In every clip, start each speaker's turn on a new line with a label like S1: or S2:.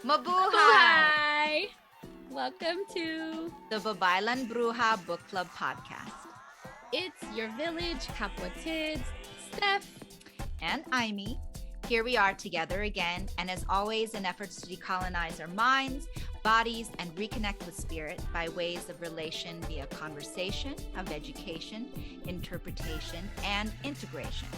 S1: Mabuhay!
S2: Hi! Welcome to
S1: The Babaylan Bruja Book Club podcast.
S2: It's Your Village, Kapwa Kids, Steph.
S1: And Amy. Here we are together again, and as always, in efforts to decolonize our minds, bodies, and reconnect with spirit by ways of relation via conversation, of education, interpretation, and integration.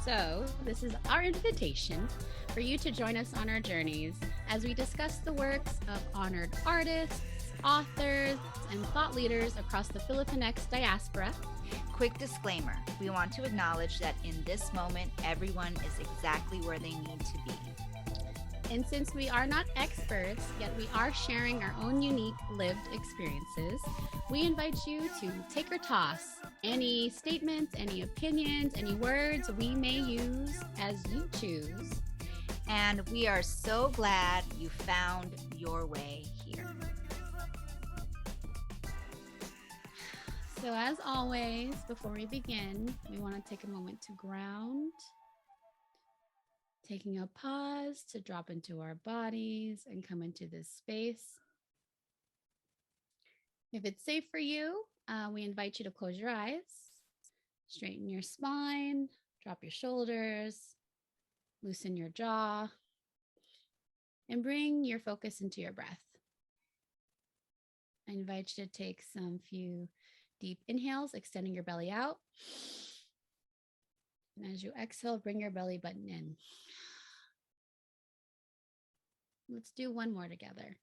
S2: So, this is our invitation for you to join us on our journeys as we discuss the works of honored artists, authors, and thought leaders across the Filipina diaspora.
S1: Quick disclaimer, we want to acknowledge that in this moment, everyone is exactly where they need to be.
S2: And since we are not experts, yet we are sharing our own unique lived experiences, we invite you to take or toss any statements, any opinions, any words we may use as you choose.
S1: And we are so glad you found your way here.
S2: So as always, before we begin, we want to take a moment to ground, taking a pause to drop into our bodies and come into this space. If it's safe for you, we invite you to close your eyes, straighten your spine, drop your shoulders, loosen your jaw, and bring your focus into your breath. I invite you to take some few deep inhales, extending your belly out. And as you exhale, bring your belly button in. Let's do one more together.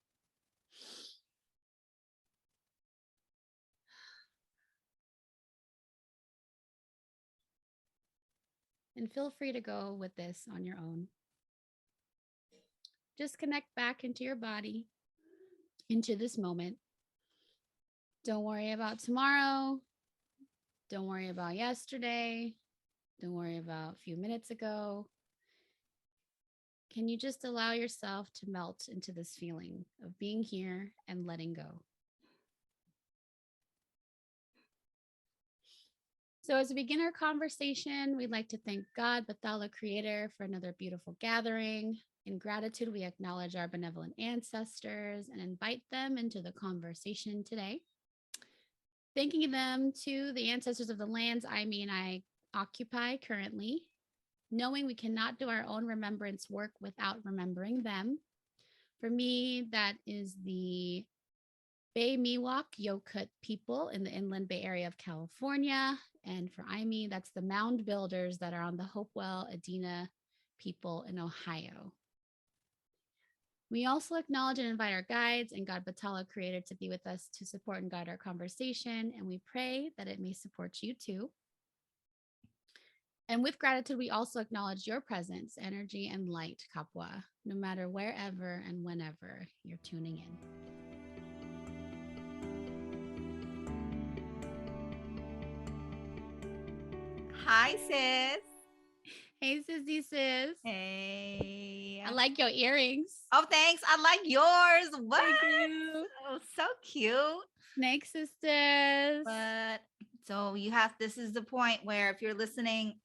S2: And feel free to go with this on your own. Just connect back into your body, into this moment. Don't worry about tomorrow. Don't worry about yesterday. Don't worry about a few minutes ago. Can you just allow yourself to melt into this feeling of being here and letting go? So as we begin our conversation, we'd like to thank God, Bathala Creator, for another beautiful gathering. In gratitude, we acknowledge our benevolent ancestors and invite them into the conversation today. Thanking them to the ancestors of the lands I occupy currently, knowing we cannot do our own remembrance work without remembering them. For me, that is the Bay Miwok Yokut people in the Inland Bay Area of California. And for Amy, that's the mound builders that are on the Hopewell Adena people in Ohio. We also acknowledge and invite our guides and God Bathala Creator to be with us to support and guide our conversation. And we pray that it may support you too. And with gratitude, we also acknowledge your presence, energy, and light, Kapwa, no matter wherever and whenever you're tuning in.
S1: Hi, sis.
S2: Hey, sissy sis.
S1: Hey.
S2: I like your earrings.
S1: Oh, thanks. I like yours. What?
S2: Thank you.
S1: Oh, so cute.
S2: Snake sisters.
S1: But so this is the point where if you're listening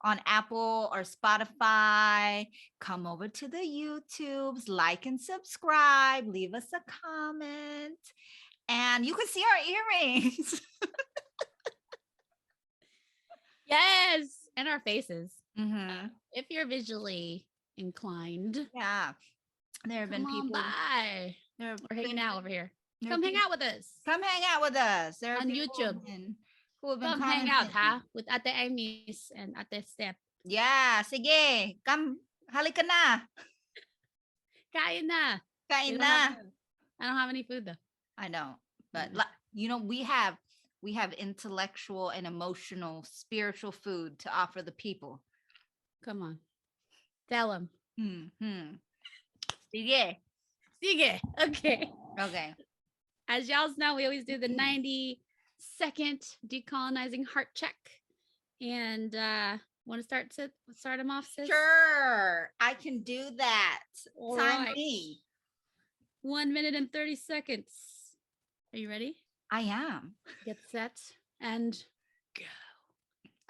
S1: on Apple or Spotify, come over to the YouTubes, like and subscribe, leave us a comment, and you can see our earrings.
S2: Yes, and our faces.
S1: Mm-hmm.
S2: If you're visually inclined.
S1: Yeah. There have been people
S2: by. We're hanging out over here. Come hang out with us.
S1: Come hang out with us. There are
S2: on
S1: people
S2: YouTube.
S1: Who have been
S2: Come hang out, ha? With Ate Amy's and Ate Steph.
S1: Yeah, sige. Come, halika na.
S2: Kain na.
S1: Kain na.
S2: I don't have any food though.
S1: I know, but we have intellectual and emotional, spiritual food to offer the people.
S2: Come on, tell them.
S1: Sige.
S2: Okay. As y'all know, we always do the 90-second decolonizing heart check, and want to start them off, sis?
S1: Sure, I can do that.
S2: All
S1: Time
S2: right.
S1: me.
S2: 1 minute and 30 seconds. Are you ready?
S1: I am.
S2: Get set and go.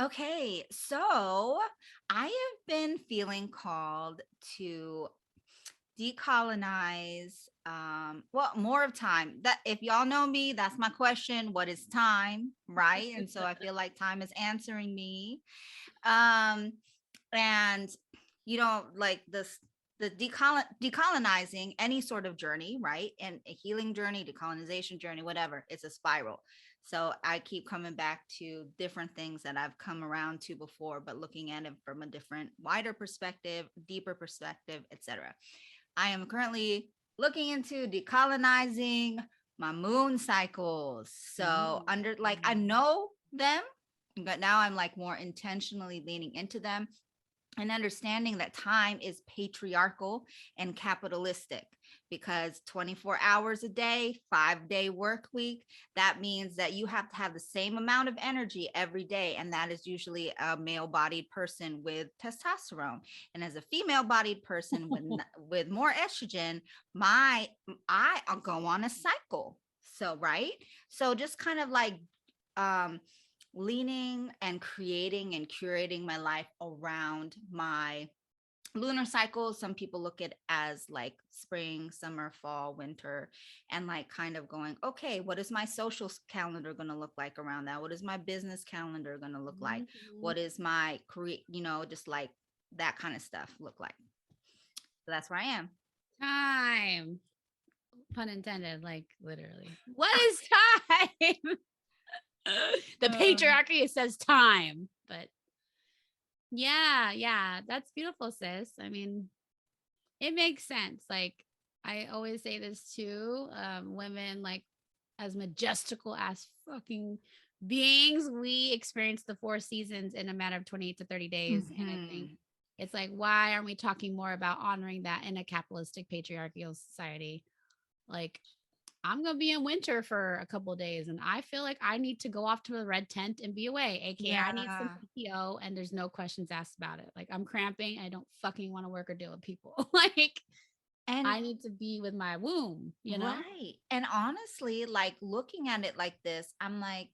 S1: Okay, so I have been feeling called to decolonize, well, more of time. That, if y'all know me, that's my question. What is time? Right. And so I feel like time is answering me. Um, and like this, the decolonizing any sort of journey, right? And a healing journey, decolonization journey, whatever, it's a spiral. So I keep coming back to different things that I've come around to before, but looking at it from a different, wider perspective, deeper perspective, etc. I am currently looking into decolonizing my moon cycles. So under, like, I know them, but now I'm like more intentionally leaning into them and understanding that time is patriarchal and capitalistic, because 24 hours a day, 5-day work week, that means that you have to have the same amount of energy every day. And that is usually a male bodied person with testosterone. And as a female bodied person with more estrogen, I'll go on a cycle. So, right. So just kind of like, um, leaning and creating and curating my life around my lunar cycles. Some people look at it as like spring, summer, fall, winter, and like kind of going, okay, what is my social calendar going to look like around that? What is my business calendar going to look like? What is my career, just like that kind of stuff look like? So that's where I am.
S2: Time. Pun intended, like literally. What is time? The patriarchy says time, but yeah, that's beautiful, sis. I mean, it makes sense. Like I always say this too. Women, like as majestical as fucking beings, we experience the 4 seasons in a matter of 28 to 30 days. And I think it's like, why aren't we talking more about honoring that in a capitalistic patriarchal society? Like, I'm going to be in winter for a couple of days and I feel like I need to go off to the red tent and be away. AKA I need some PTO and there's no questions asked about it. Like I'm cramping. I don't fucking want to work or deal with people. Like, and I need to be with my womb,
S1: Right. And honestly, like looking at it like this, I'm like,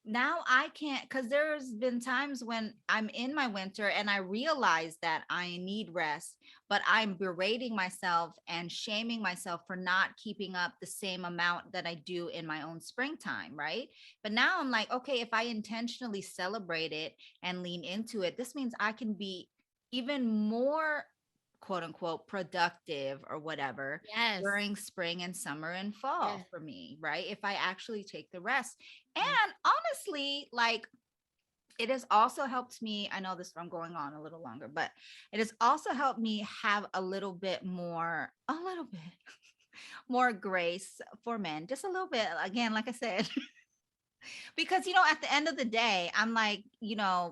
S1: now I can't, because there's been times when I'm in my winter and I realize that I need rest, but I'm berating myself and shaming myself for not keeping up the same amount that I do in my own springtime. Right. But now I'm like, okay, if I intentionally celebrate it and lean into it, this means I can be even more, quote unquote, productive or whatever during spring and summer and fall for me, right? If I actually take the rest. And honestly, like, it has also helped me. I know this, I'm going on a little longer, but it has also helped me have a little bit more more grace for men, just a little bit. Again, like I said, because at the end of the day, I'm like,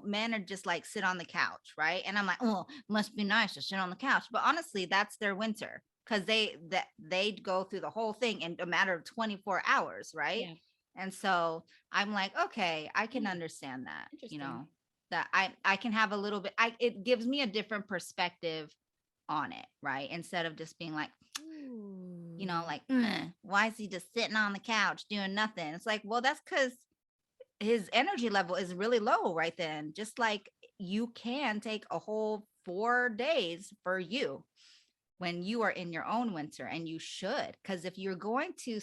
S1: men are just like sit on the couch, right? And I'm like, oh, must be nice to sit on the couch. But honestly, that's their winter, because they go through the whole thing in a matter of 24 hours, right? Yeah. And so I'm like, okay, I can understand that, that I can have a little bit, it gives me a different perspective on it, right? Instead of just being like, like, why is he just sitting on the couch doing nothing? It's like, well, that's because his energy level is really low right then. Just like you can take a whole 4 days for you when you are in your own winter, and you should, because if you're going to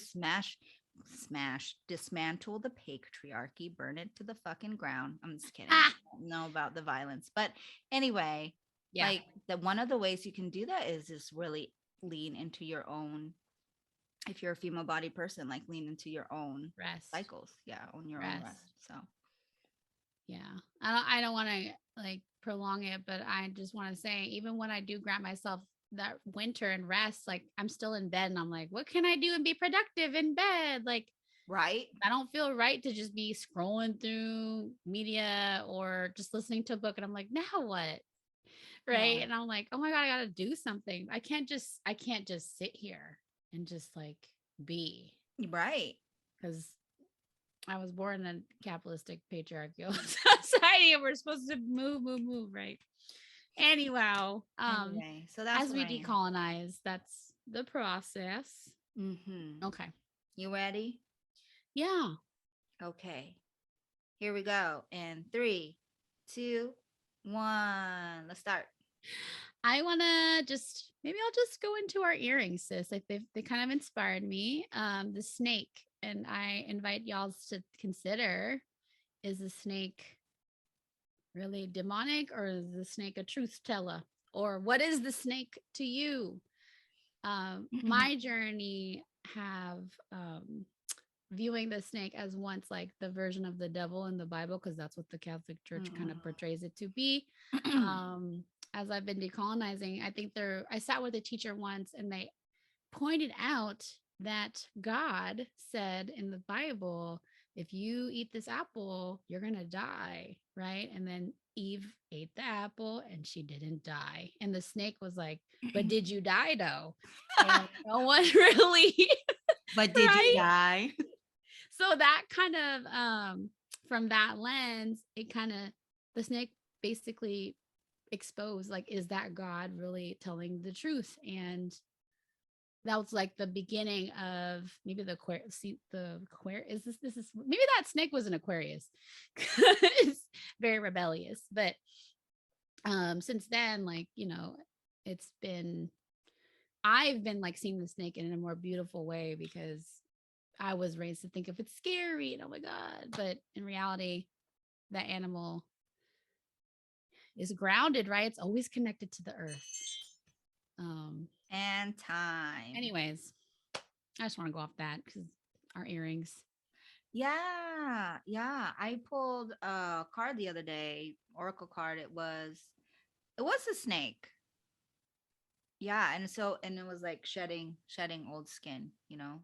S1: dismantle the patriarchy, burn it to the fucking ground. I'm just kidding. I don't know about the violence, but anyway, like one of the ways you can do that is just really lean into your own. If you're a female body person, like lean into your own rest cycles. Yeah. On your own rest. So.
S2: Yeah. I don't want to like prolong it, but I just want to say, even when I do grant myself that winter and rest, like I'm still in bed and I'm like, what can I do and be productive in bed? Like,
S1: right.
S2: I don't feel right to just be scrolling through media or just listening to a book. And I'm like, now what? Right. Yeah. And I'm like, oh my God, I got to do something. I can't just sit here and just like be.
S1: Right.
S2: Because I was born in a capitalistic patriarchal society and we're supposed to move, right? Anyway,
S1: so that's
S2: as we decolonize, that's the process. Okay.
S1: You ready?
S2: Yeah.
S1: Okay. Here we go. In 3, 2, 1. Let's start.
S2: I want to maybe I'll just go into our earrings, sis. Like they kind of inspired me. The snake, and I invite y'all to consider, is the snake really demonic, or is the snake a truth teller? Or what is the snake to you? My journey have viewing the snake as once like the version of the devil in the Bible, because that's what the Catholic Church kind of portrays it to be. As I've been decolonizing, I think I sat with a teacher once and they pointed out that God said in the Bible, if you eat this apple, you're going to die. Right. And then Eve ate the apple and she didn't die. And the snake was like, but did you die though? And no one really.
S1: But did you
S2: right?
S1: die?
S2: So that kind of from that lens, it kind of the snake basically exposed like, is that God really telling the truth? And that was like the beginning of maybe the Aquarius. Is this is maybe that snake was an Aquarius. It's very rebellious. But since then, like, I've been like seeing the snake in a more beautiful way, because I was raised to think of it scary and oh my God. But in reality, that animal is grounded, right? It's always connected to the earth.
S1: And time.
S2: Anyways, I just want to go off that because our earrings.
S1: Yeah. I pulled a card the other day, Oracle card. It was a snake. Yeah, and it was like shedding old skin,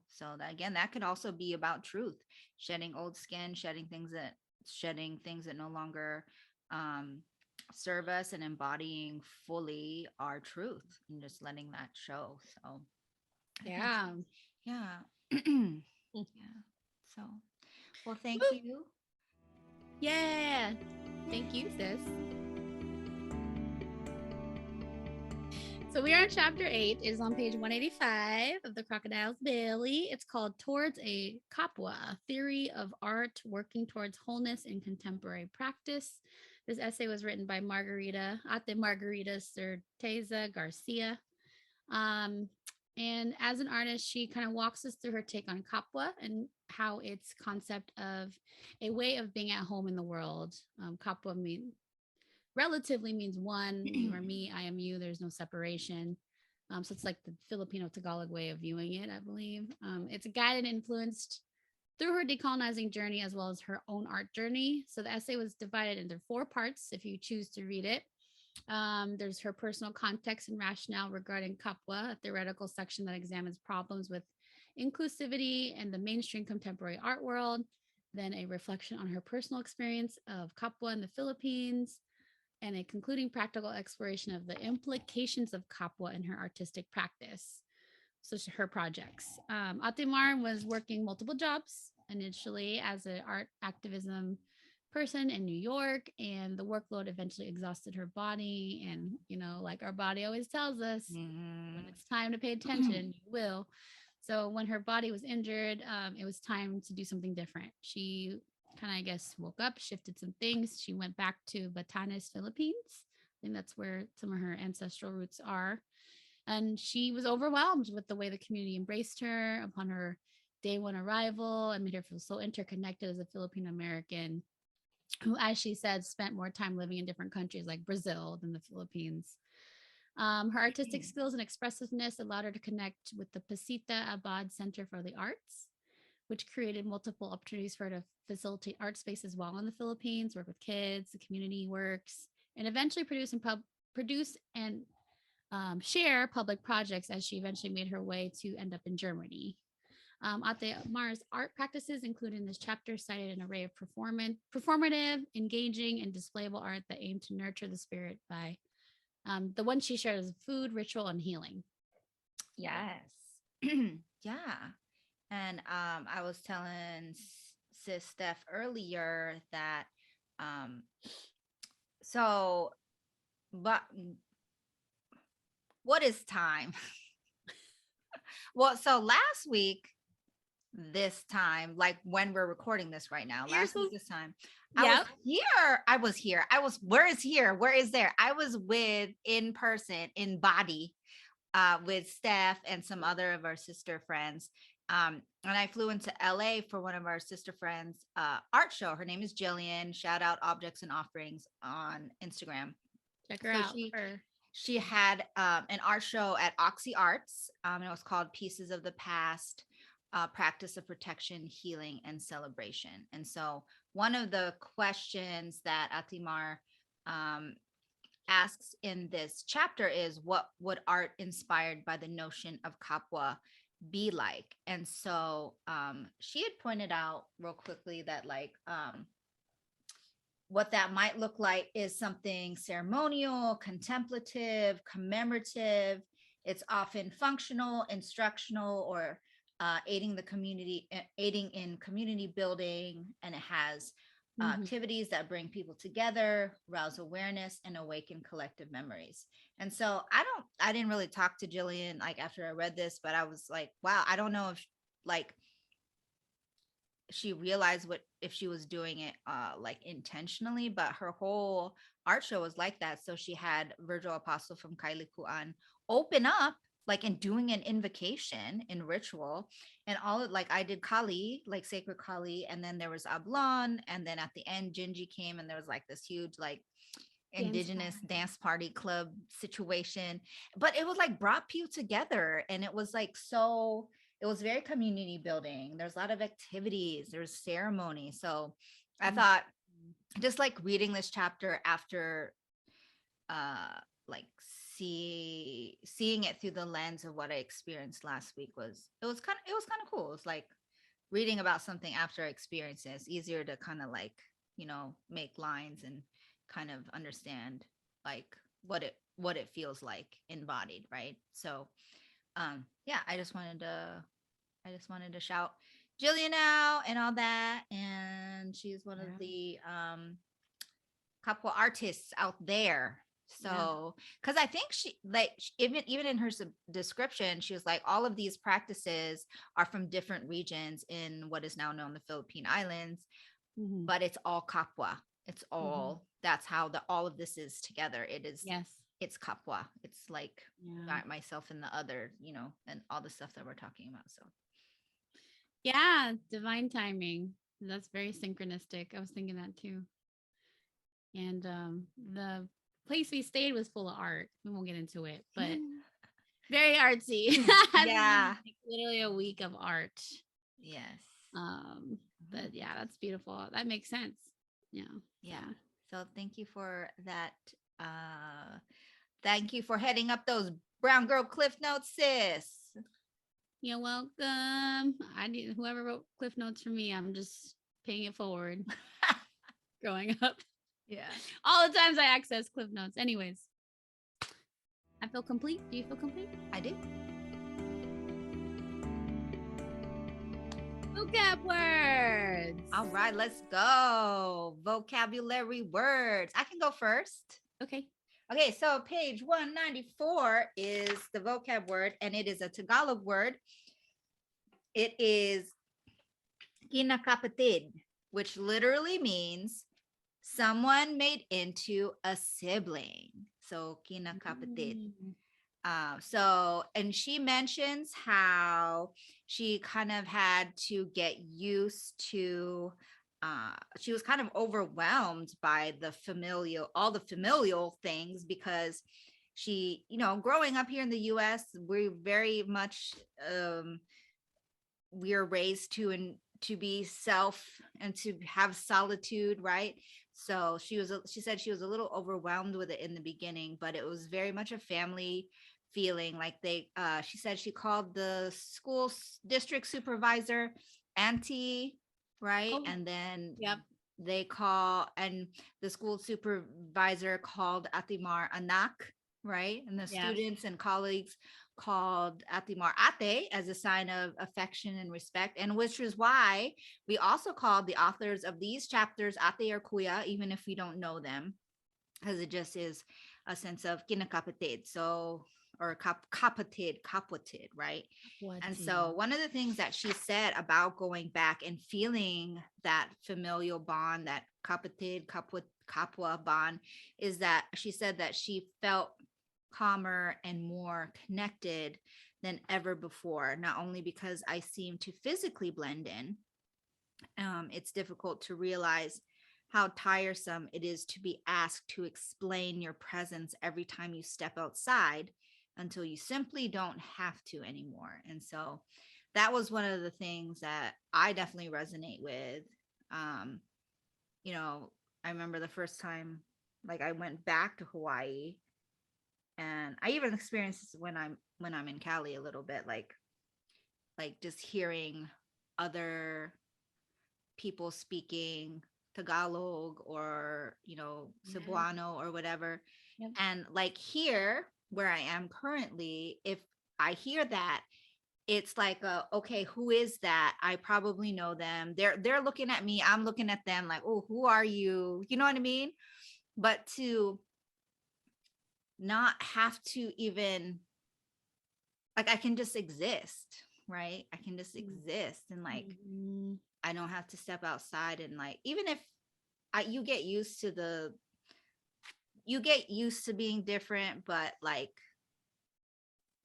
S1: so that, again, that could also be about truth, shedding old skin, shedding things that no longer serve us, and embodying fully our truth and just letting that show. So
S2: Yeah.
S1: yeah. Yeah. So, well, thank you.
S2: Yeah. Thank you, sis. So we are on chapter 8. It is on page 185 of the Crocodile's Belly. It's called Towards a Kapwa, a theory of art working towards wholeness in contemporary practice. This essay was written by Ate Margarita Certeza Garcia. And as an artist, she kind of walks us through her take on Kapwa and how its concept of a way of being at home in the world. Kapwa relatively means one, you are me, I am you, there's no separation. So it's like the Filipino Tagalog way of viewing it, I believe. It's guided and influenced through her decolonizing journey as well as her own art journey. So the essay was divided into 4 parts if you choose to read it. There's her personal context and rationale regarding Kapwa, a theoretical section that examines problems with inclusivity and the mainstream contemporary art world. Then a reflection on her personal experience of Kapwa in the Philippines, and a concluding practical exploration of the implications of Kapwa in her artistic practice. So her projects. Ate Mar was working multiple jobs initially as an art activism person in New York, and the workload eventually exhausted her body. And, like our body always tells us, when it's time to pay attention, you will. So when her body was injured, it was time to do something different. She kind of, I guess, woke up, shifted some things. She went back to Batanes, Philippines. I think that's where some of her ancestral roots are. And she was overwhelmed with the way the community embraced her upon her day 1 arrival and made her feel so interconnected as a Filipina American who, as she said, spent more time living in different countries like Brazil than the Philippines. Her artistic skills and expressiveness allowed her to connect with the Pacita Abad Center for the Arts, which created multiple opportunities for her to facilitate art spaces while in the Philippines, work with kids, the community works, and eventually produce and share public projects as she eventually made her way to end up in Germany. Ate Mar's art practices include in this chapter cited an array of performative, engaging, and displayable art that aim to nurture the spirit by the one she shared as food, ritual, and healing.
S1: Yes. Yeah. And I was telling Sis Steph earlier that but what is time? Well, so last week this time, like when we're recording this right now,
S2: You're
S1: last
S2: so
S1: week this time,
S2: yeah.
S1: where is here? Where is there? I was with in person, in body, with Steph and some other of our sister friends. And I flew into LA for one of our sister friends' art show. Her name is Jillian. Shout out Objects and Offerings on Instagram.
S2: Check her
S1: So
S2: out.
S1: she had an art show at Oxy Arts, and it was called Pieces of the Past, Practice of Protection, Healing, and Celebration. And so one of the questions that Atimar asks in this chapter is, what would art inspired by the notion of Kapwa be like? And so she had pointed out real quickly that like what that might look like is something ceremonial, contemplative, commemorative. It's often functional, instructional, or aiding the community, aiding in community building, and it has activities that bring people together, rouse awareness, and awaken collective memories. And so I didn't really talk to Jillian like after I read this, but I was like, wow, I don't know if like she realized what if she was doing it like intentionally, but her whole art show was like that. So she had Virgil Apostle from Kailikuan open up like and doing an invocation in ritual, and all of, like I did Kali, like sacred Kali, and then there was Ablon, and then at the end Jinji came and there was like this huge like indigenous dance party club situation, but it was like brought people together, and it was like so it was very community building. There's a lot of activities, there's ceremony. So I thought just like reading this chapter after like seeing it through the lens of what I experienced last week was kind of cool. It's like reading about something after I experienced it. It's easier to kind of like, make lines and kind of understand like what it feels like embodied, right? So yeah, I just wanted to shout Jillian out and all that. And she's one of the couple artists out there. So because I think she like even in her description, she was like, all of these practices are from different regions in what is now known the Philippine Islands, but it's all Kapwa. It's all that's how all of this is together. It is it's Kapwa. It's like myself and the other, and all the stuff that we're talking about. So
S2: yeah, divine timing. That's very synchronistic. I was thinking that too. And the place we stayed was full of art. We won't get into it, but very artsy.
S1: Yeah.
S2: Like literally a week of art.
S1: Yes.
S2: But yeah, that's beautiful. That makes sense. Yeah.
S1: So thank you for that. Thank you for heading up those Brown Girl Cliff Notes, sis.
S2: You're welcome. I need whoever wrote Cliff Notes for me. I'm just paying it forward. Growing up.
S1: Yeah.
S2: All the times I access Cliff Notes. Anyways, I feel complete. Do you feel complete?
S1: I do.
S2: Vocab words.
S1: All right, let's go. Vocabulary words. I can go first.
S2: Okay.
S1: Okay, so page 194 is the vocab word, and it is a Tagalog word. It is kinakapatid, which literally means someone made into a sibling. So kinakapatid. And she mentions how she kind of had to get used to she was kind of overwhelmed by all the familial things, because she, growing up here in the US, we're very much we are raised to be self and to have solitude, right? So she said she was a little overwhelmed with it in the beginning, but it was very much a family feeling. Like she said she called the school district supervisor auntie, right? And then and the school supervisor called Atimar anak, right? And the students and colleagues called Atimar ate as a sign of affection and respect, and which is why we also called the authors of these chapters ate or kuya, even if we don't know them, because it just is a sense of kinakapatid. So or kapatid, right?
S2: What
S1: And
S2: did?
S1: so one of the things that she said about going back and feeling that familial bond, that kapwa bond, is that she said that she felt calmer and more connected than ever before, not only because I seem to physically blend in. It's difficult to realize how tiresome it is to be asked to explain your presence every time you step outside until you simply don't have to anymore. And so that was one of the things that I definitely resonate with. Um, you know, I remember the first time like I went back to Hawaii, and I even experienced this when I'm in Cali a little bit, like just hearing other people speaking Tagalog or,
S2: Yeah.
S1: Cebuano or whatever.
S2: Yep.
S1: And like here where I am currently, if I hear that, it's like, okay, who is that? I probably know them. They're looking at me. I'm looking at them like, oh, who are you? You know what I mean? But to not have to even, like, I can just exist, right? I can just exist, and like
S2: Mhm.
S1: I don't have to step outside, and like even if you get used to being different, but like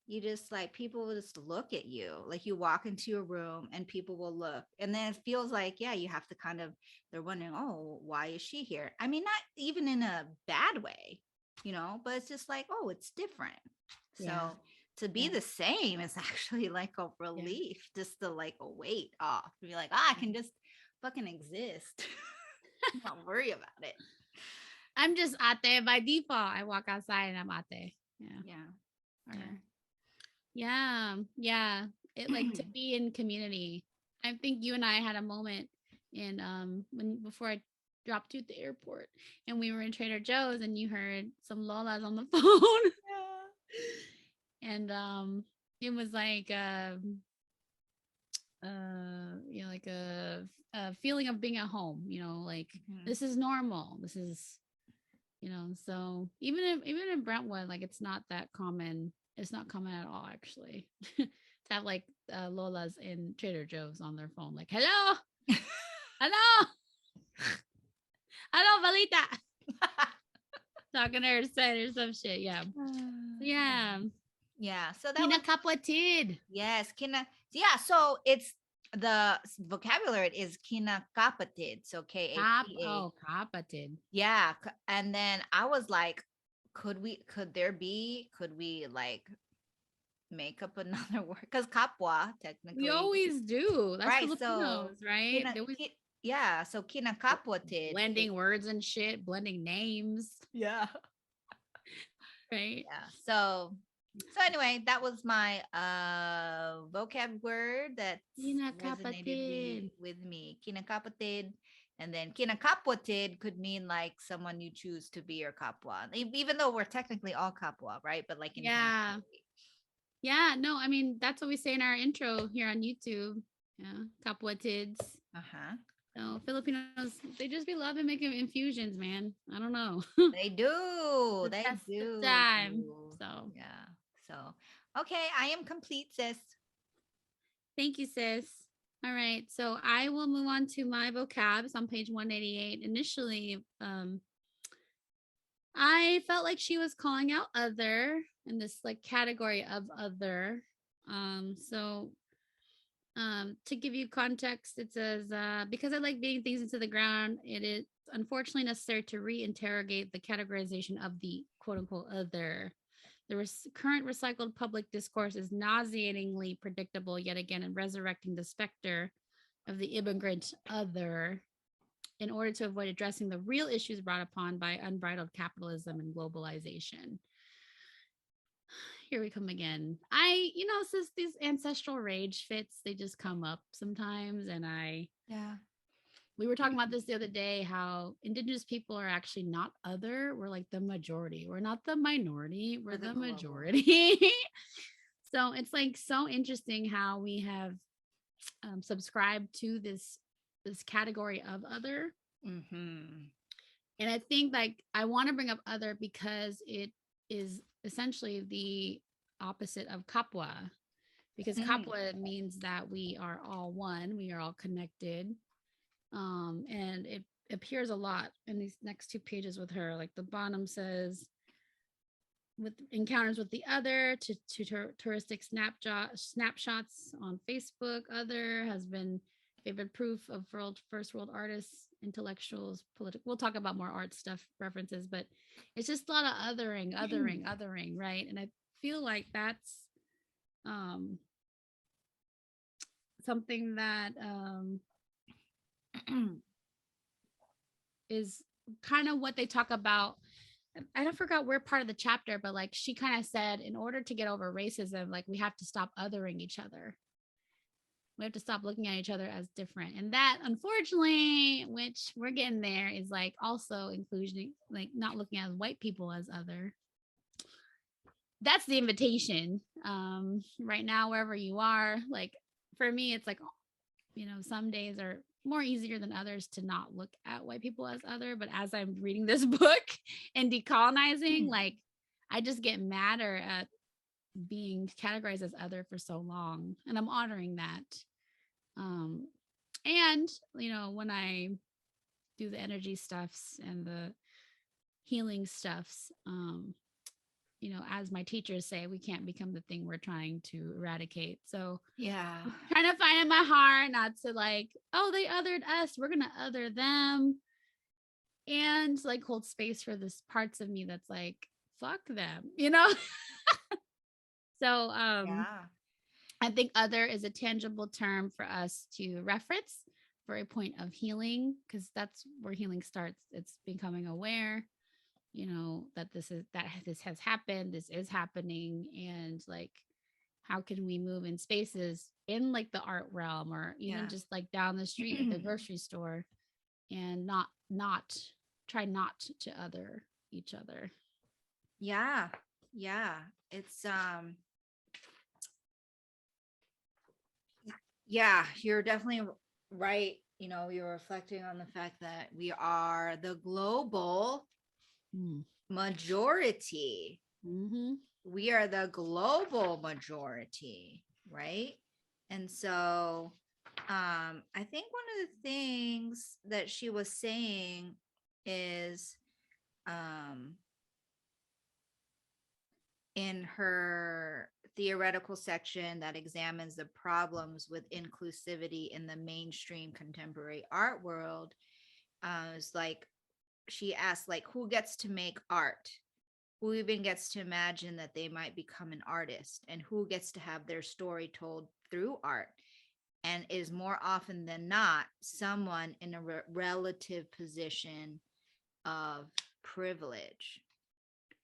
S1: you just like people will just look at you, like you walk into your room and people will look, and then it feels like, yeah, you have to kind of, they're wondering, oh, why is she here? I mean, not even in a bad way, but it's just like, oh, it's different. So
S2: Yeah.
S1: to be
S2: Yeah.
S1: the same is actually like a relief, just to like a weight off, to be like, I can just fucking exist. Not worry about it.
S2: I'm just Ate by default. I walk outside and I'm Ate. Yeah.
S1: Yeah.
S2: Or, yeah. Yeah. It like to be in community. I think you and I had a moment in when before I dropped you at the airport and we were in Trader Joe's and you heard some Lolas on the phone. And it was like like a feeling of being at home, like this is normal. This is so even in Brentwood, like it's not that common. It's not common at all, actually, to have like Lolas in Trader Joe's on their phone, like hello, hello, hello, Valita, talking to her son or some shit. Yeah, yeah.
S1: Yeah. So that
S2: Kina
S1: was,
S2: kapatid.
S1: yes, kina. Yeah. So it's the vocabulary is kinakapatid. So KAPA.
S2: Kapatid.
S1: Yeah. And then I was like, could we like make up another word? Because Kapwa
S2: We
S1: technically,
S2: always do. That's
S1: right? So
S2: Filipinos, right? They always
S1: yeah. So kinakapatid is,
S2: blending words and shit, blending names,
S1: yeah.
S2: right?
S1: Yeah. So anyway, that was my vocab word that
S2: Kina
S1: resonated
S2: kapatid.
S1: with me. Kinakapatid. And then kinakapwatid could mean like someone you choose to be your kapwa. Even though we're technically all kapwa, right? But like
S2: Yeah.
S1: intentionally.
S2: Yeah. No, I mean, that's what we say in our intro here on YouTube. Yeah. Kapwatids.
S1: Uh-huh.
S2: So Filipinos, they just be loving making infusions, man. I don't know.
S1: They do.
S2: The
S1: They
S2: test of
S1: do.
S2: time. So
S1: Yeah. So okay, I am complete, sis.
S2: thank you, sis. All right. So I will move on to my vocabs on page 188. Initially, I felt like she was calling out other in this like category of other. So to give you context, it says, because I like beating things into the ground, it is unfortunately necessary to re-interrogate the categorization of the quote unquote other. The current recycled public discourse is nauseatingly predictable yet again in resurrecting the specter of the immigrant other in order to avoid addressing the real issues brought upon by unbridled capitalism and globalization. Here we come again. Since these ancestral rage fits, they just come up sometimes. And
S1: Yeah.
S2: we were talking about this the other day, how indigenous people are actually not other. We're like the majority. We're not the minority. We're the majority. So it's like so interesting how we have subscribed to this category of other.
S1: Mm-hmm.
S2: And I think like I want to bring up other because it is essentially opposite of Kapwa, because Kapwa means that we are all one, we are all connected. And it appears a lot in these next two pages with her. Like the bottom says, with encounters with the other to touristic snapshots on Facebook. Other has been favorite proof of first world artists, intellectuals, political. We'll talk about more art stuff references, but it's just a lot of othering, right? And I feel like that's something that is kind of what they talk about. I don't forgot where part of the chapter, but like she kind of said, in order to get over racism, like we have to stop othering each other. We have to stop looking at each other as different. And that, unfortunately, which we're getting there, is like also inclusion, like not looking at white people as other. That's the invitation. Right now, wherever you are, like for me, it's like, you know, some days are more easier than others to not look at white people as other. But as I'm reading this book and decolonizing, like I just get madder at being categorized as other for so long, and I'm honoring that. And you know, when I do the energy stuffs and the healing stuffs, you know, as my teachers say, we can't become the thing we're trying to eradicate. So
S1: Yeah.
S2: I'm trying to find in my heart not to like, oh, they othered us, we're gonna other them, and like hold space for this parts of me that's like, fuck them, you know. So
S1: Yeah.
S2: I think other is a tangible term for us to reference for a point of healing, because that's where healing starts. It's becoming aware, you know, that this has happened, this is happening, and like how can we move in spaces in like the art realm, or even just like down the street at the grocery store, and not try not to other each other.
S1: Yeah. Yeah. It's yeah, you're definitely right. You know, you're reflecting on the fact that we are the global majority. We are the global majority, right? And so I think one of the things that she was saying is in her theoretical section that examines the problems with inclusivity in the mainstream contemporary art world, is like she asked, like, who gets to make art? Who even gets to imagine that they might become an artist? And who gets to have their story told through art? And is more often than not someone in a relative position of privilege,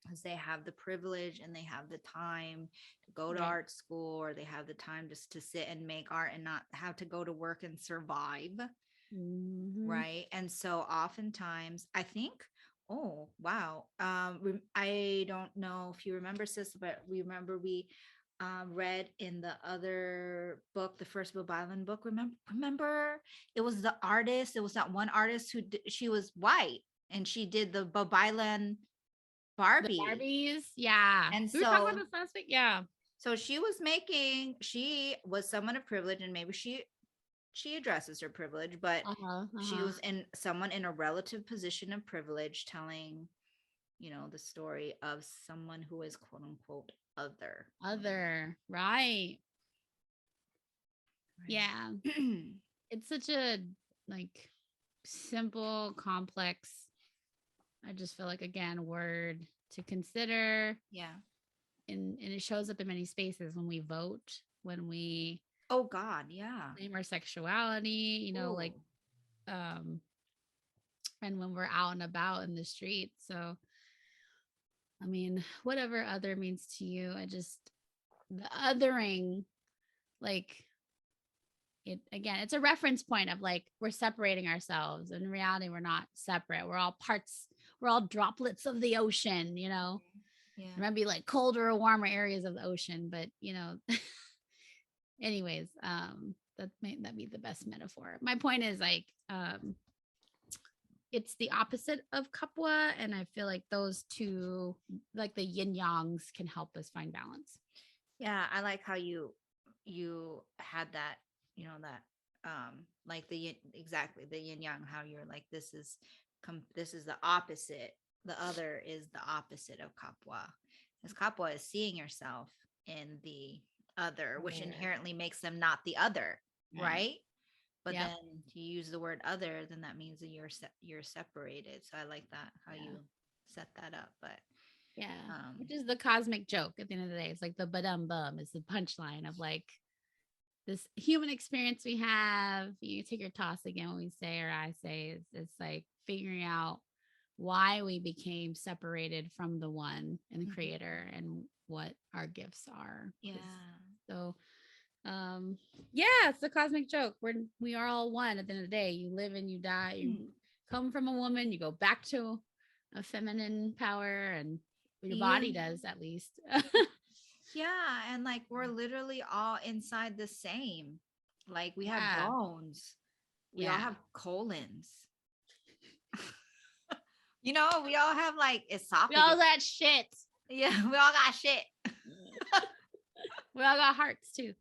S1: because they have the privilege and they have the time to go to art school, or they have the time just to sit and make art and not have to go to work and survive. Right. And so oftentimes I think, oh wow, I don't know if you remember, sis, but we read in the other book, the first Babaylan book, remember it was the artist, it was that one artist who she was white and she did the Babaylan Barbie.
S2: The Barbies, yeah.
S1: And
S2: we were talking about this last week, yeah.
S1: So she was someone of privilege, and maybe she addresses her privilege, but she was someone in a relative position of privilege telling, you know, the story of someone who is quote unquote other,
S2: right. Yeah. It's such a like simple, complex, I just feel like, again, word to consider.
S1: Yeah.
S2: And it shows up in many spaces when we vote, when we
S1: oh god, yeah,
S2: claim our sexuality, you know. Ooh. Like and when we're out and about in the street. So I mean, whatever other means to you, the othering, like it, again, it's a reference point of like, we're separating ourselves. In reality, we're not separate. We're all parts, we're all droplets of the ocean, you know. Yeah. There might be like colder or warmer areas of the ocean, but you know, anyways, that be the best metaphor. My point is like, it's the opposite of Kapwa. And I feel like those two, like the yin yangs, can help us find balance.
S1: Yeah, I like how you had that, that like exactly the yin yang, how you're like, this is the opposite. The other is the opposite of Kapwa. Because Kapwa is seeing yourself in the other, which inherently makes them not the other, right? But
S2: Yep.
S1: then you use the word other, then that means that you're separated. So I like that how you set that up. But
S2: which is the cosmic joke at the end of the day. It's like the badum bum is the punchline of like this human experience we have. You take your toss again when we say, or I say, it's like figuring out why we became separated from the one and the creator and what our gifts are.
S1: Yeah.
S2: So it's the cosmic joke. We are all one at the end of the day. You live and you die. You come from a woman, you go back to a feminine power, and your body does, at least.
S1: Yeah, and like we're literally all inside the same. Like we have bones. We all have colons. We all have like esophagus.
S2: We all got shit.
S1: Yeah, we all got shit.
S2: We all got hearts too.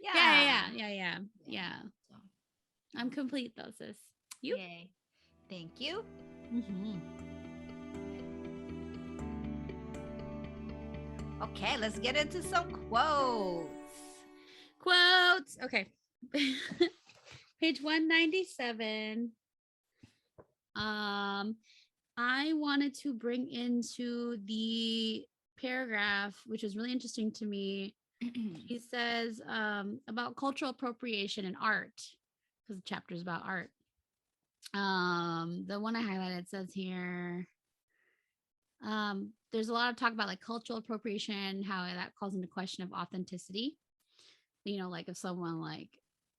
S2: Yeah. I'm complete though, sis. You?
S1: Yay. Thank you. Okay, let's get into some quotes.
S2: Okay. Page 197. I wanted to bring into the paragraph, which is really interesting to me. He says about cultural appropriation in art, because the chapter is about art. The one I highlighted says here, there's a lot of talk about like cultural appropriation, how that calls into question of authenticity. Like if someone like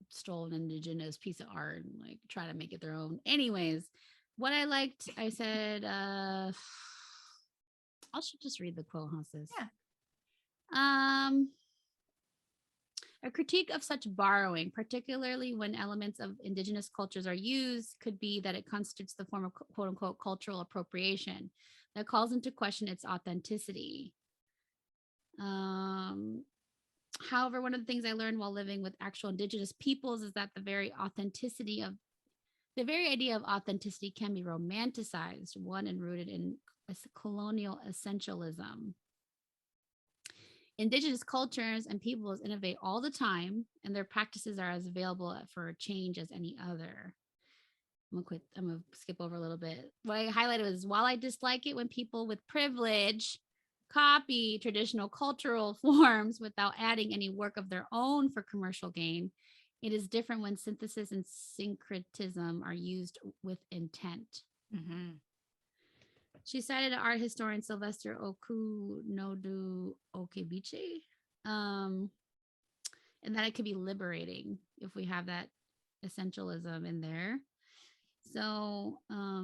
S2: stole an indigenous piece of art and like try to make it their own. Anyways, what I liked, I said, I should just read the quote, huh, sis?
S1: Yeah.
S2: A critique of such borrowing, particularly when elements of indigenous cultures are used, could be that it constitutes the form of quote unquote cultural appropriation that calls into question its authenticity. However, one of the things I learned while living with actual indigenous peoples is that the very idea of authenticity can be romanticized, and rooted in colonial essentialism. Indigenous cultures and peoples innovate all the time, and their practices are as available for change as any other. I'm gonna skip over a little bit. What I highlighted was, while I dislike it when people with privilege copy traditional cultural forms without adding any work of their own for commercial gain, it is different when synthesis and syncretism are used with intent. She cited art historian Sylvester Okunodu Okebiche, and that it could be liberating if we have that essentialism in there. So I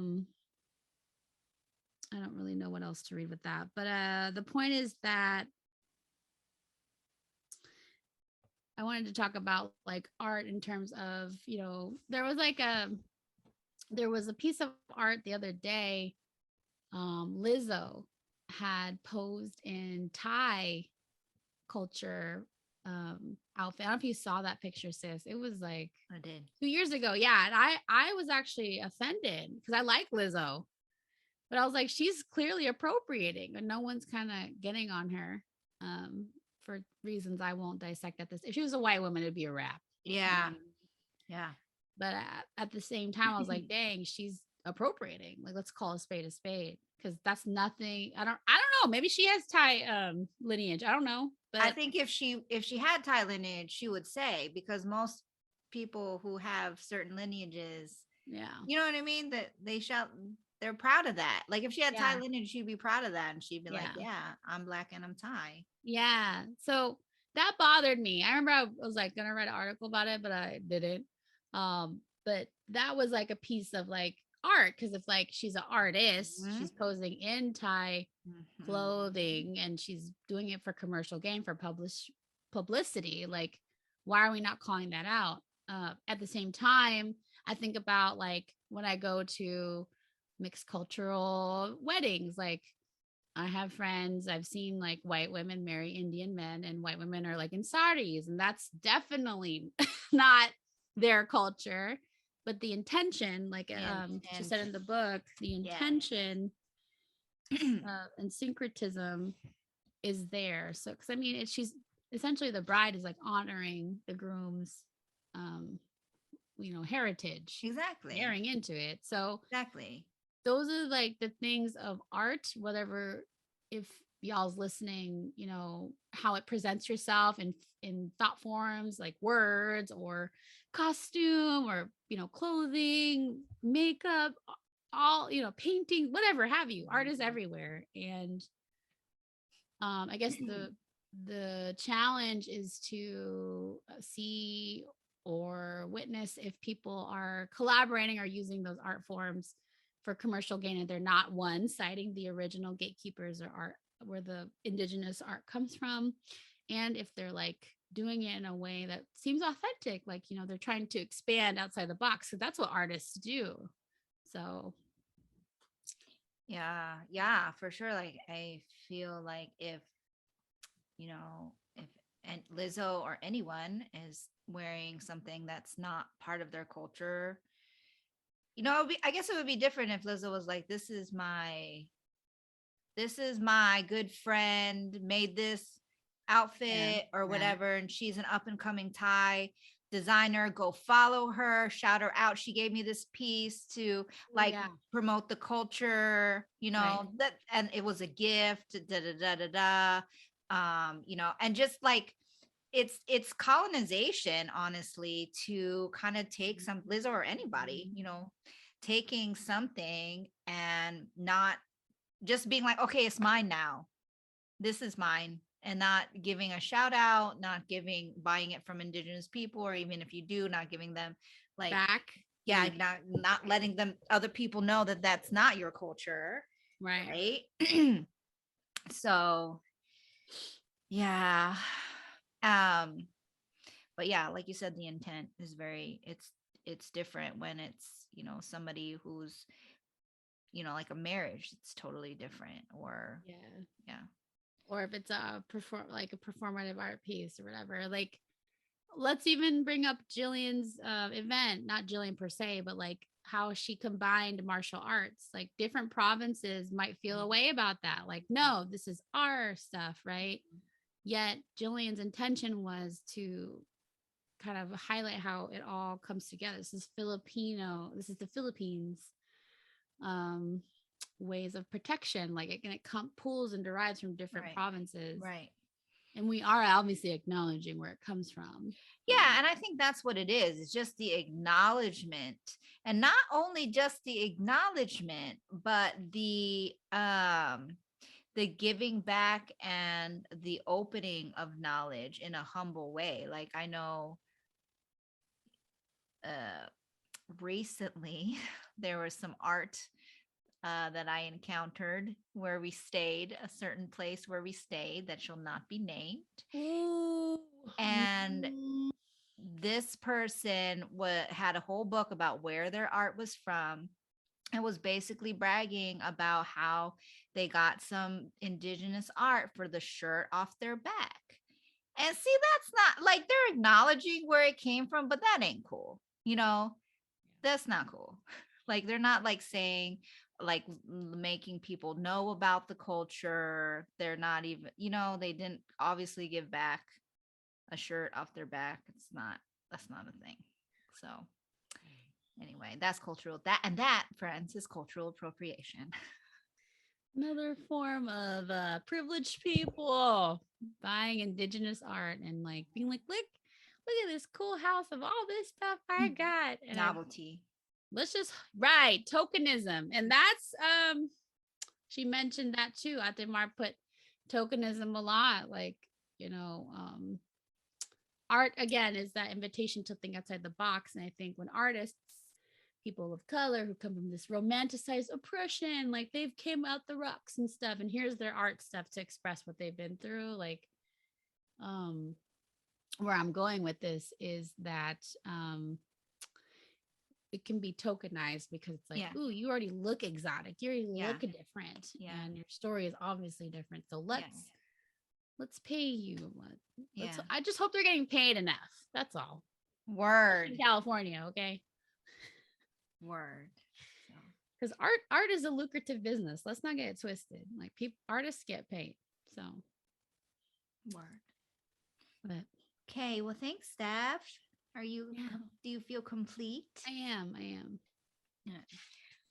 S2: don't really know what else to read with that. But the point is that I wanted to talk about like art in terms of, there was a piece of art the other day. Lizzo had posed in Thai culture outfit. I don't know if you saw that picture, sis. It was like
S1: I did
S2: 2 years ago. Yeah. And I was actually offended because I like Lizzo, but I was like, she's clearly appropriating, and no one's kind of getting on her for reasons I won't dissect at this. If she was a white woman, it'd be a wrap.
S1: Yeah. Yeah.
S2: But at the same time, I was like, dang, she's appropriating. Like, let's call a spade, because that's nothing. I don't know. Maybe she has Thai lineage. I don't know. But
S1: I think if she had Thai lineage, she would say, because most people who have certain lineages, you know what I mean, that they're proud of that. Like if she had Thai lineage, she'd be proud of that, and she'd be like, yeah, I'm Black and I'm Thai.
S2: Yeah. So that bothered me. I remember I was like gonna write an article about it, but I didn't. But that was like a piece of like art, because if like she's an artist, she's posing in Thai clothing and she's doing it for commercial gain, for publicity. Like, why are we not calling that out? At the same time, I think about like when I go to mixed cultural weddings. Like I have friends, I've seen like white women marry Indian men, and white women are like in saris, and that's definitely not their culture. But the intention, like
S1: The
S2: she
S1: intent.
S2: said in the book, the
S1: Yeah.
S2: intention and syncretism is there. So, because I mean, she's essentially, the bride is like honoring the groom's, um, heritage,
S1: Exactly.
S2: marrying into it. So
S1: Exactly.
S2: those are like the things of art, whatever, if y'all's listening, how it presents yourself in thought forms like words or costume or, clothing, makeup, all, painting, whatever have you. Art is everywhere. And I guess the challenge is to see or witness if people are collaborating or using those art forms for commercial gain, and they're not citing the original gatekeepers or art where the indigenous art comes from, and if they're like doing it in a way that seems authentic, like they're trying to expand outside the box. So that's what artists do. So
S1: yeah, for sure. Like I feel like if if and Lizzo or anyone is wearing something that's not part of their culture, I guess it would be different if Lizzo was like, this is my good friend made this outfit or whatever, and she's an up and coming Thai designer. Go follow her, shout her out. She gave me this piece to like promote the culture, that, and it was a gift, da da da da da. And just like it's colonization, honestly, to kind of take some Lizzo or anybody, taking something and not just being like, okay, it's mine now. This is mine. And not giving a shout out, not buying it from indigenous people, or even if you do, not giving them like
S2: back.
S1: Yeah, not letting them, other people know that that's not your culture. Right. So yeah. But yeah, like you said, the intent is it's different when it's, somebody who's, like a marriage, it's totally different. Or yeah.
S2: Or if it's a performative art piece or whatever. Like, let's even bring up Jillian's event, not Jillian per se, but like how she combined martial arts. Like different provinces might feel a way about that. Like, no, this is our stuff, right? Yet Jillian's intention was to kind of highlight how it all comes together. This is the Philippines ways of protection. Like it pulls and derives from different provinces.
S1: Right.
S2: And we are obviously acknowledging where it comes from.
S1: Yeah. And I think that's what it is. It's just the acknowledgement, and not only just the acknowledgement, but the giving back and the opening of knowledge in a humble way. Like I know recently there was some art that I encountered where we stayed, a certain place where we stayed that shall not be named.
S2: Ooh.
S1: And this person had a whole book about where their art was from, and was basically bragging about how they got some indigenous art for the shirt off their back. And see, that's not like, they're acknowledging where it came from, but that ain't cool. That's not cool. Like they're not like saying, like making people know about the culture. They're not even, they didn't obviously give back a shirt off their back. That's not a thing. So anyway, that's cultural. That, friends, is cultural appropriation.
S2: Another form of privileged people buying indigenous art and like being like, look at this cool house of all this stuff I got. And
S1: novelty.
S2: Let's just tokenism. And that's she mentioned that too. Ate Mar put tokenism a lot. Like, art again is that invitation to think outside the box. And I think when artists, people of color who come from this romanticized oppression, like they've came out the rocks and stuff, and here's their art stuff to express what they've been through. Like, where I'm going with this is that it can be tokenized because it's like,
S1: Yeah.
S2: ooh, you already look exotic. You already
S1: Yeah.
S2: look different.
S1: Yeah.
S2: And your story is obviously different. So
S1: Yeah.
S2: let's pay you.
S1: Yeah.
S2: I just hope they're getting paid enough. That's all.
S1: Word.
S2: In California, okay?
S1: Word.
S2: Because art is a lucrative business. Let's not get it twisted. Like artists get paid. So
S1: Word.
S2: but
S1: Okay. Well, thanks, Steph. Are you?
S2: yeah,
S1: Do you feel complete?
S2: I am.
S1: Yeah.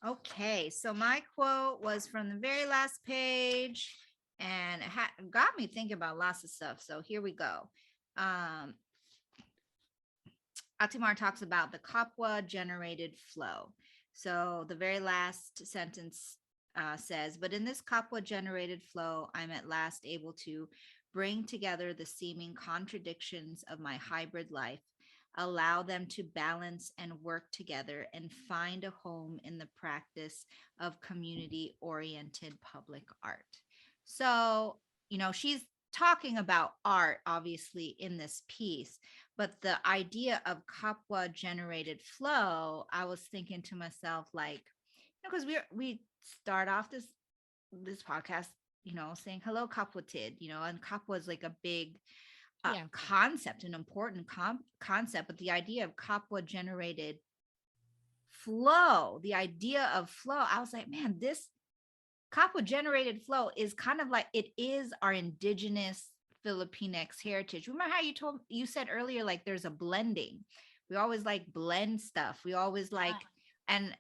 S1: Okay. So my quote was from the very last page, and it got me thinking about lots of stuff. So here we go. Atimar talks about the Kapwa generated flow. So the very last sentence says, but in this Kapwa generated flow, I'm at last able to bring together the seeming contradictions of my hybrid life, allow them to balance and work together, and find a home in the practice of community oriented public art. So, she's talking about art, obviously, in this piece, but the idea of Kapwa generated flow, I was thinking to myself, like, because we start off this podcast, saying hello Kapwatid, and Kapwa is like a big concept, an important concept, but the idea of Kapwa generated flow, the idea of flow, I was like, man, this Kapwa generated flow is kind of like, it is our indigenous Filipinx heritage. Remember how you said earlier, like there's a blending. We always like blend stuff. We always like, and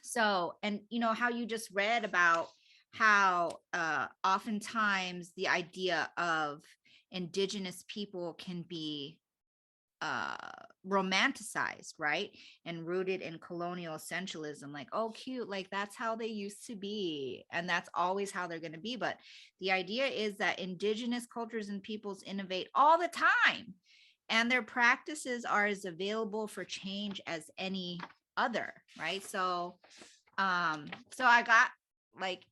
S1: so, and how you just read about how oftentimes the idea of indigenous people can be romanticized, right, and rooted in colonial essentialism, like, oh cute, like that's how they used to be and that's always how they're going to be. But the idea is that indigenous cultures and peoples innovate all the time, and their practices are as available for change as any other, right? So I got, like,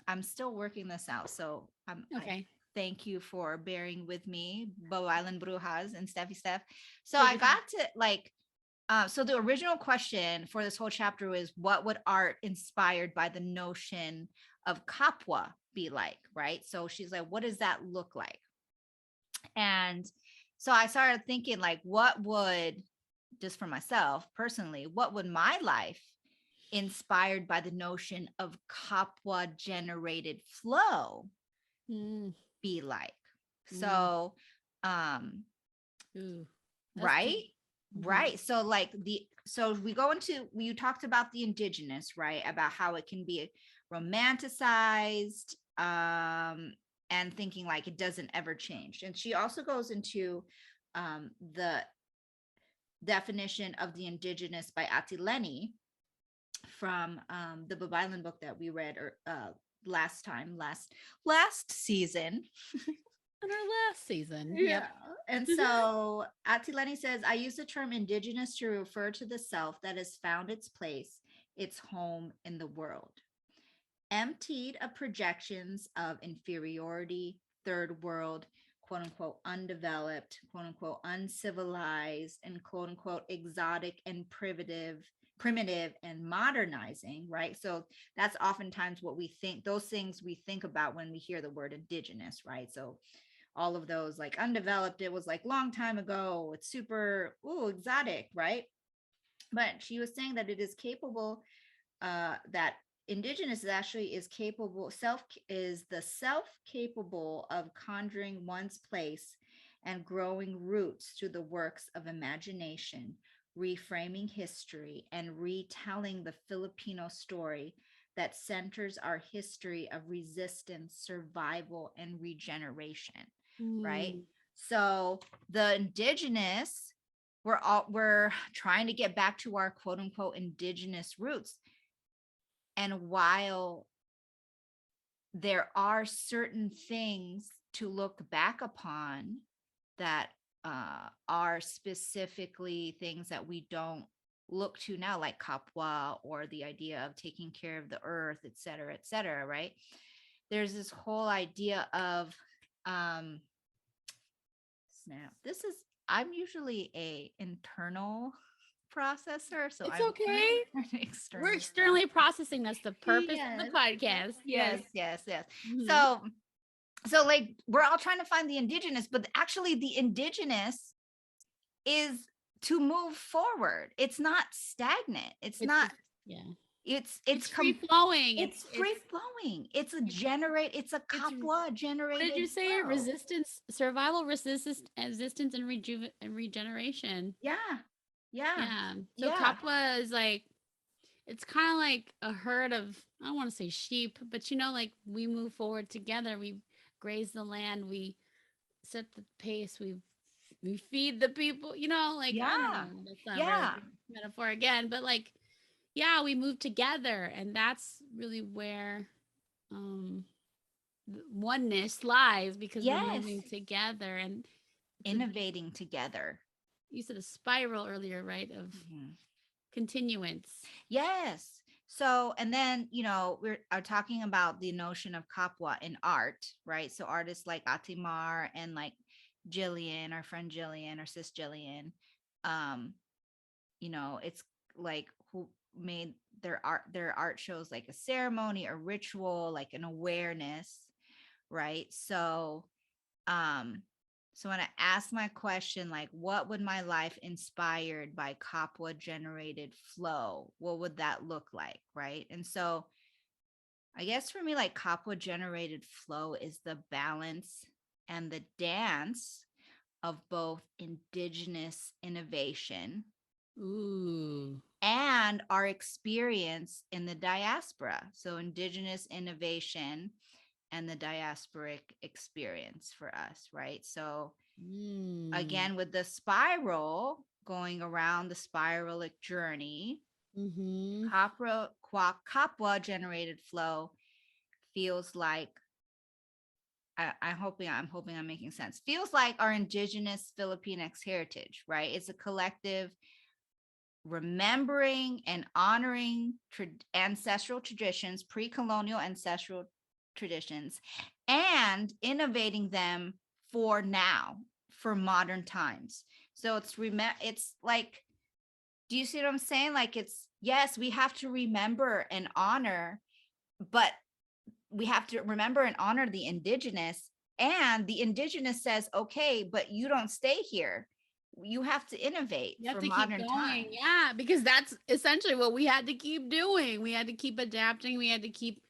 S1: I'm still working this out, so I'm okay. Thank you for bearing with me, Babaylan Brujas and Steph. So I got to, like, so the original question for this whole chapter was, what would art inspired by the notion of Kapwa be like, right? So she's like, what does that look like? And so I started thinking, like, what would, just for myself personally, what would my life inspired by the notion of Kapwa generated flow be like? So right. So like we go into, you talked about the indigenous, right, about how it can be romanticized, and thinking like it doesn't ever change. And she also goes into the definition of the indigenous by Ate from the Babaylan book that we read last season.
S2: In our last season.
S1: Yeah. And so Ate says, I use the term indigenous to refer to the self that has found its place, its home in the world, emptied of projections of inferiority, third world, quote unquote, undeveloped, quote unquote, uncivilized, and quote unquote, exotic and primitive and modernizing, right? So that's oftentimes what we think, those things we think about when we hear the word indigenous, right? So all of those, like undeveloped, it was like long time ago, it's super exotic, right? But she was saying that it is capable, that indigenous is capable, is the self capable of conjuring one's place and growing roots through the works of imagination, reframing history and retelling the Filipino story that centers our history of resistance, survival, and regeneration, right? So the indigenous, we're trying to get back to our quote unquote indigenous roots. And while there are certain things to look back upon that are specifically things that we don't look to now, like Kapwa or the idea of taking care of the earth, et cetera, right? There's this whole idea of I'm usually a internal processor, so
S2: It's
S1: I'm
S2: okay. We're
S1: externally.
S2: externally processing. That's the purpose of
S1: Yes,
S2: the podcast.
S1: yes, yes, yes.
S2: Mhm.
S1: So like we're all trying to find the indigenous, but actually the indigenous is to move forward. It's not stagnant. It's not.
S2: Yeah.
S1: It's
S2: It's free flowing.
S1: it's free flowing. It's a
S2: it's
S1: Kapwa
S2: what did
S1: generated
S2: you say?
S1: flow.
S2: Resistance, survival, resistance, and regeneration.
S1: Yeah. Yeah.
S2: Yeah. So
S1: Yeah.
S2: Kapwa is like, it's kind of like a herd of, I don't want to say sheep, but like we move forward together. We graze the land. We set the pace. We feed the people. Like I don't
S1: Yeah.
S2: know. That's not a really
S1: Yeah.
S2: good metaphor again, but like, yeah, we move together, and that's really where um oneness lies because we're
S1: Yes.
S2: moving together and
S1: Innovating together.
S2: you said a spiral earlier, right? Of continuance.
S1: Yes. So, and then, we are talking about the notion of Kapwa in art, right? So artists like Ate and like Jillian, our friend Jillian, or sis Jillian, um, it's like who made their art shows like a ceremony, a ritual, like an awareness, right? So when I ask my question, like, what would my life inspired by Kapwa generated flow? What would that look like? Right. And so I guess for me, like Kapwa generated flow is the balance and the dance of both indigenous innovation
S2: Ooh.
S1: and our experience in the diaspora. So indigenous innovation and the diasporic experience for us, right? So again, with the spiral going around the spiralic journey, Kapwa generated flow feels like I'm hoping I'm making sense. Feels like our indigenous Filipinx heritage, right? It's a collective remembering and honoring ancestral traditions, pre-colonial ancestral traditions, and innovating them for now, for modern times. So it's like, do you see what I'm saying? Like yes, we have to remember and honor, but we have to remember and honor the indigenous, and the indigenous says, okay, but you don't stay here. You have to innovate for modern times.
S2: Yeah, because that's essentially what we had to keep doing. We had to keep adapting. We had to keep,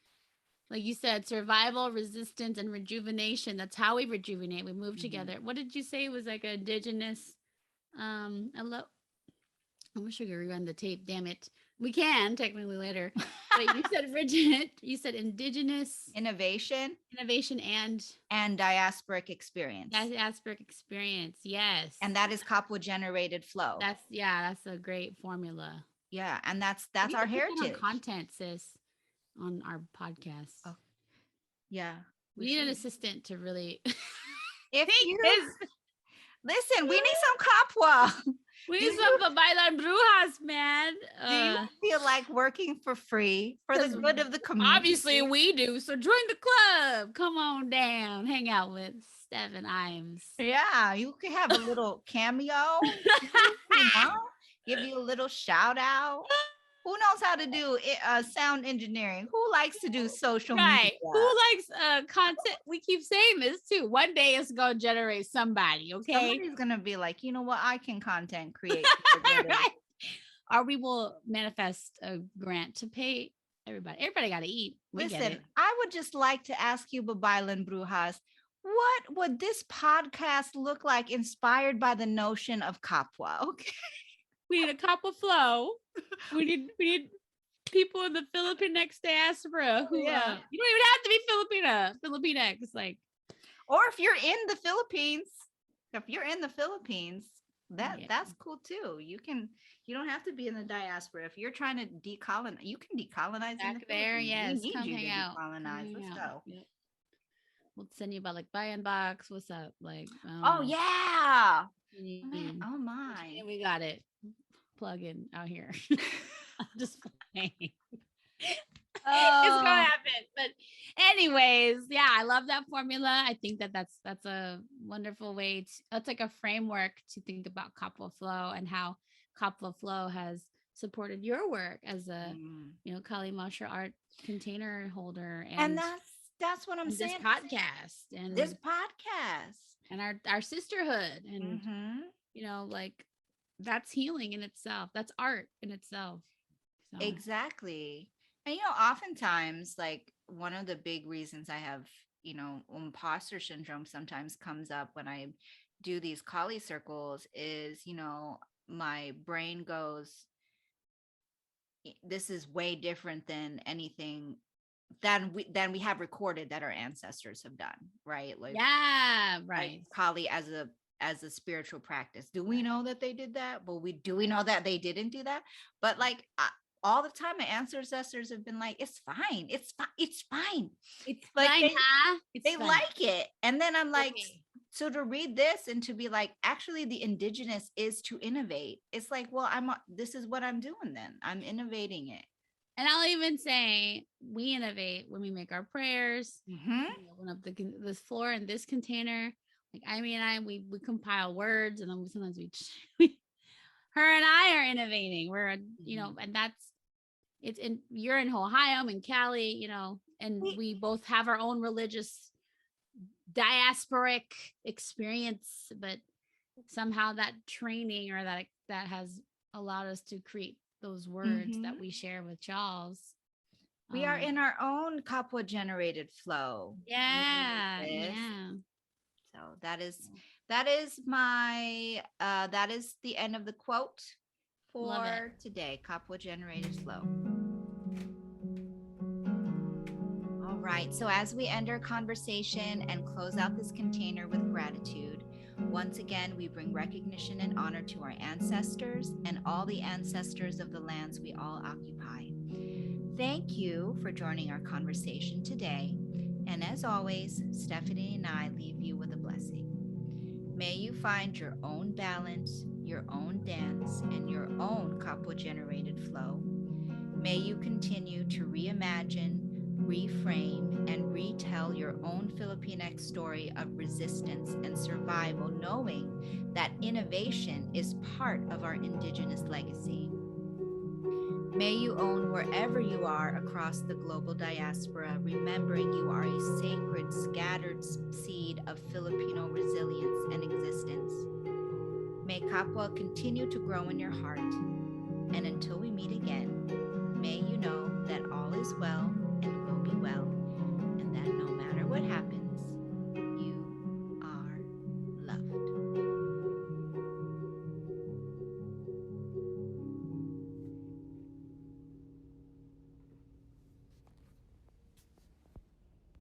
S2: like you said, survival, resistance, and rejuvenation. That's how we rejuvenate. We move together. What did you say was like an indigenous? I wish we could rewind the tape. Damn it. We can technically later. But you said you said indigenous
S1: innovation
S2: and
S1: diasporic experience.
S2: Diasporic experience. Yes.
S1: And that is Kapwa generated flow.
S2: That's a great formula.
S1: Yeah. And that's our heritage.
S2: Content, sis, on our podcast.
S1: Oh. Yeah.
S2: We need an assistant to really
S1: listen, we need some Kapwa.
S2: We need some Babaylan brujas, man.
S1: Do you feel like working for free for the good of the community?
S2: Obviously we do. So join the club. Come on down. Hang out with Stephen Imes.
S1: Yeah, you can have a little cameo. Give you a little shout out. Who knows how to do sound engineering? Who likes to do social media?
S2: Who likes content? We keep saying this too. One day it's going to generate somebody, okay?
S1: Somebody's going to be like, you know what? I can content create.
S2: Right. Or we will manifest a grant to pay everybody. Everybody got to eat.
S1: Listen, I would just like to ask you, Babaylan Brujas, what would this podcast look like inspired by the notion of Kapwa? Okay.
S2: We need a Kapwa flow. We need people in the Filipinx diaspora who you don't even have to be Filipinx, like,
S1: or if you're in the Philippines, that's cool too. You don't have to be in the diaspora. If you're trying to decolonize, you can decolonize
S2: back
S1: in the
S2: there.
S1: Philippines.
S2: Yes,
S1: we need
S2: come
S1: you
S2: hang
S1: to
S2: out.
S1: Decolonize. Let's go.
S2: Yep. We'll send you about like buy-in box. What's up? Like,
S1: yeah.
S2: Oh my. We got it. Plug in out here. I'm just playing. It's gonna happen. But anyways, yeah, I love that formula. I think that's a wonderful way to, that's like a framework to think about Kapwa flow and how Kapwa Flow has supported your work as a,
S1: Mm.
S2: Kali martial art container holder,
S1: And that's what I'm
S2: this
S1: saying.
S2: podcast
S1: This podcast.
S2: and our sisterhood, and
S1: Mm-hmm.
S2: like that's healing in itself. That's art in itself. So
S1: Exactly. And oftentimes, like, one of the big reasons I have, imposter syndrome sometimes comes up when I do these collie circles is, my brain goes, this is way different than anything than we have recorded that our ancestors have done, right?
S2: yeah,
S1: Like
S2: right.
S1: Kali as a spiritual practice. Do we know that they did that? Well, we know that they didn't do that? But like all the time, my ancestors have been like, "It's fine, it's fine, it's fine."
S2: It's
S1: Like
S2: fine, huh?
S1: they
S2: Fine.
S1: like it, and then I'm like,
S2: Okay.
S1: so to read this and to be like, actually, the indigenous is to innovate. It's like, well, this is what I'm doing. Then I'm innovating it.
S2: And I'll even say we innovate when we make our prayers.
S1: Mm-hmm.
S2: We open up this floor in this container. Like we compile words, and then sometimes her and I are innovating. We're and you're in Ohio, I'm in Cali, and we both have our own religious diasporic experience, but somehow that training or that has allowed us to create those words that we share with Charles.
S1: We are in our own Kapwa generated flow.
S2: Yeah.
S1: So that is the end of the quote for today. Kapwa generated flow. All right. So as we end our conversation and close out this container with gratitude, once again, we bring recognition and honor to our ancestors and all the ancestors of the lands we all occupy. Thank you for joining our conversation today. And as always, Stephanie and I leave you with a blessing. May you find your own balance, your own dance, and your own Kapwa-generated flow. May you continue to reimagine, reframe, and retell your own Filipinx story of resistance and survival, knowing that innovation is part of our indigenous legacy. May you own wherever you are across the global diaspora, remembering you are a sacred, scattered seed of Filipino resilience and existence. May Kapwa continue to grow in your heart. And until we meet again,